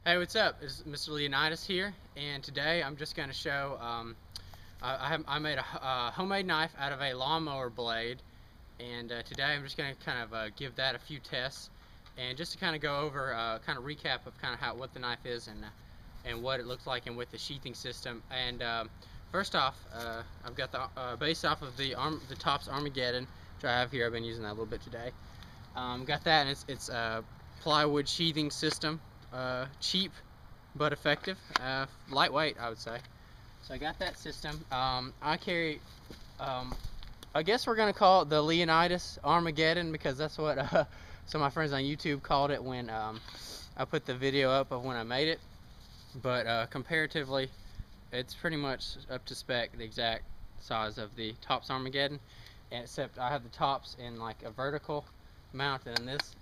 Hey, what's up? It's Mr. Leonidas here, and today I'm just going to show. I made a homemade knife out of a lawnmower blade, and today I'm just going to kind of give that a few tests, and just to kind of go over, kind of recap of kind of what the knife is and what it looks like, and with the sheathing system. And first off, I've got the based off of the Tops Armageddon, which I have here. I've been using that a little bit today. Got that, and it's a plywood sheathing system. Cheap but effective, lightweight, I would say. So I got that system. I carry, um, I guess we're gonna call it the Leonidas Armageddon, because that's what some of my friends on YouTube called it when I put the video up of when I made it. But comparatively, it's pretty much up to spec, the exact size of the Tops Armageddon, except I have the tops in like a vertical mount, and this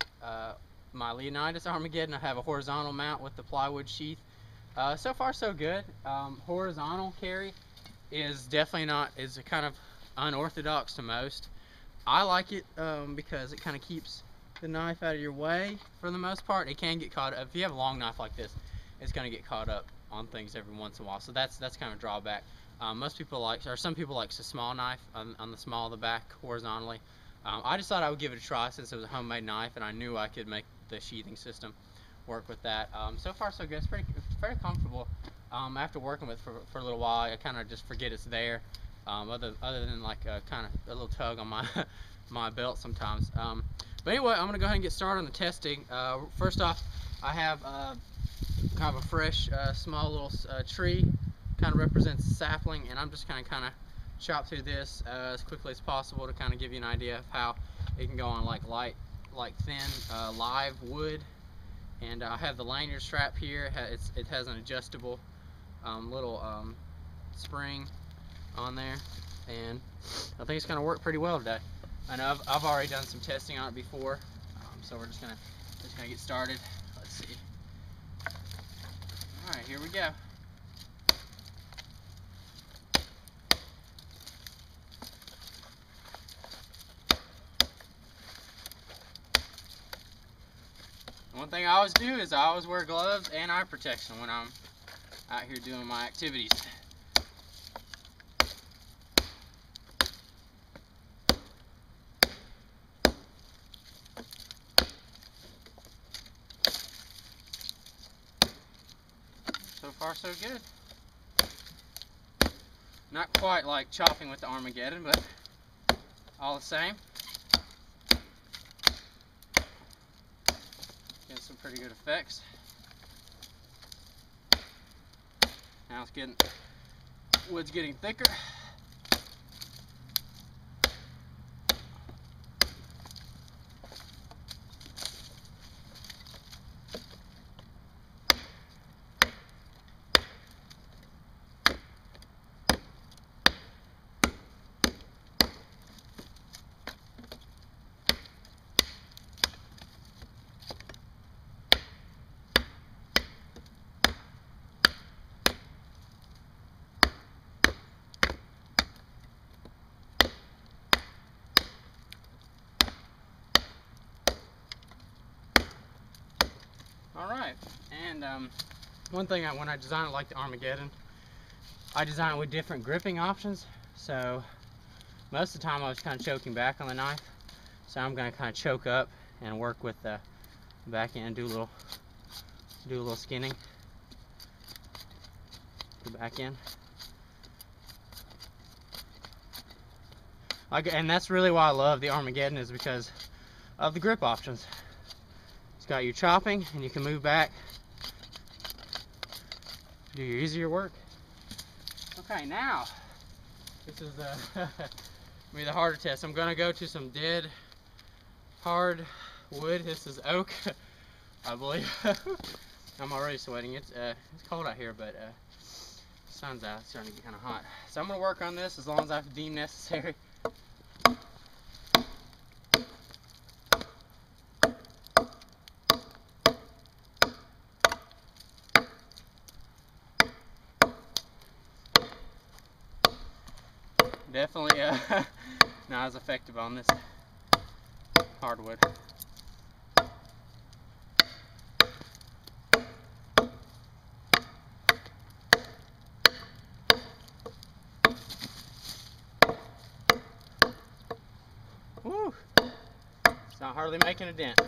my Leonidas Armageddon, I have a horizontal mount with the plywood sheath. So far so good. Horizontal carry is definitely not, is kind of unorthodox to most. I like it because it kind of keeps the knife out of your way for the most part. It can get caught up. If you have a long knife like this, it's going to get caught up on things every once in a while. So that's kind of a drawback. Most people like, or some people like a small knife on the small of the back horizontally. I just thought I would give it a try since it was a homemade knife, and I knew I could make the sheathing system work with that. So far so good. It's very comfortable. After working with it for a little while, I kind of just forget it's there. Other than like kind of a little tug on my my belt sometimes. But anyway, I'm gonna go ahead and get started on the testing. First off, I have kind of a fresh small little tree, kind of represents a sapling, and I'm just kind of chop through this as quickly as possible to kind of give you an idea of how it can go on like thin live wood. And I have the lanyard strap here. It has an adjustable little spring on there, and I think it's going to work pretty well today. I know I've already done some testing on it before, so we're just gonna get started. Let's see. All right, here we go. One thing I always do is I always wear gloves and eye protection when I'm out here doing my activities. So far so good. Not quite like chopping with the Armageddon, but all the same. Getting some pretty good effects. Now it's getting, wood's getting thicker. Alright, and one thing when I designed it like the Armageddon, I designed it with different gripping options. So most of the time I was kind of choking back on the knife, so I'm going to kind of choke up and work with the back end, do a little skinning, the back end. And that's really why I love the Armageddon, is because of the grip options. It's got your chopping, and you can move back, do your easier work. Okay, now this is be the harder test. I'm gonna go to some dead hard wood. This is oak, I believe. I'm already sweating. It's cold out here, but sun's out. It's starting to get kind of hot. So I'm gonna work on this as long as I deem necessary. Definitely not as effective on this hardwood. Woo! It's not hardly making a dent.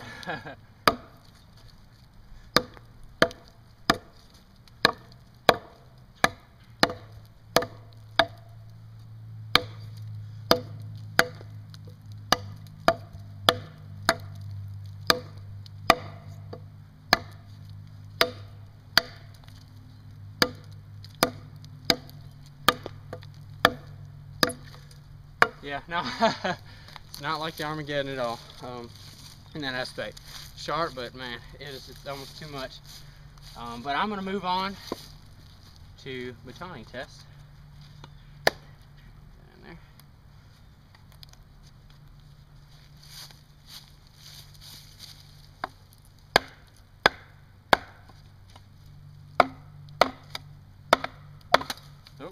Yeah, no, it's not like the Armageddon at all in that aspect. Sharp, but man, it's almost too much. But I'm going to move on to batoning test. In there. Oh.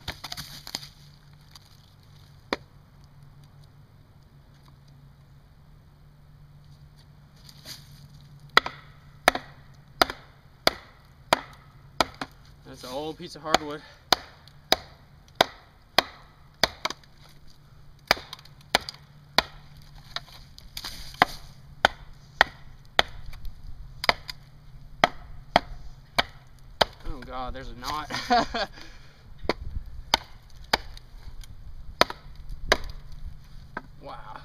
That's an old piece of hardwood. Oh God, there's a knot. Wow.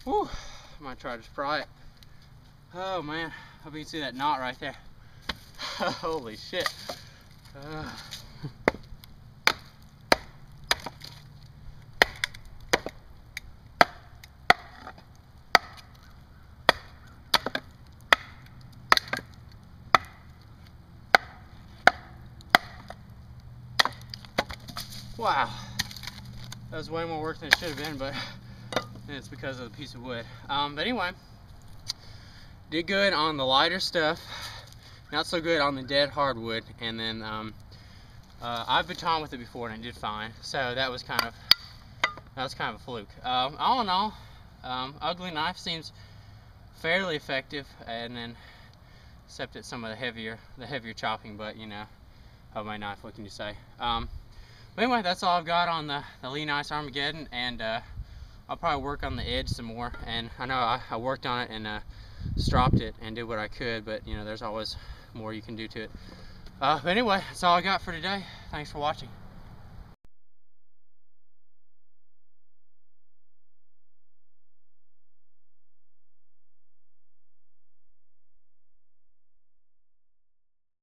Whew. I might try to just pry it. Oh man, hope you can see that knot right there. Holy shit. Wow. That was way more work than it should have been, but it's because of the piece of wood. But anyway, did good on the lighter stuff, not so good on the dead hardwood, and then I've batoned with it before and it did fine, so that was kind of a fluke. All in all, Ugly Knife seems fairly effective, and then except at some of the heavier chopping, but you know, homemade knife, what can you say? But anyway, that's all I've got on the Lee-Nice Armageddon, and I'll probably work on the edge some more. And I know I worked on it and stropped it and did what I could, but you know, there's always more you can do to it. But anyway, that's all I got for today. Thanks for watching.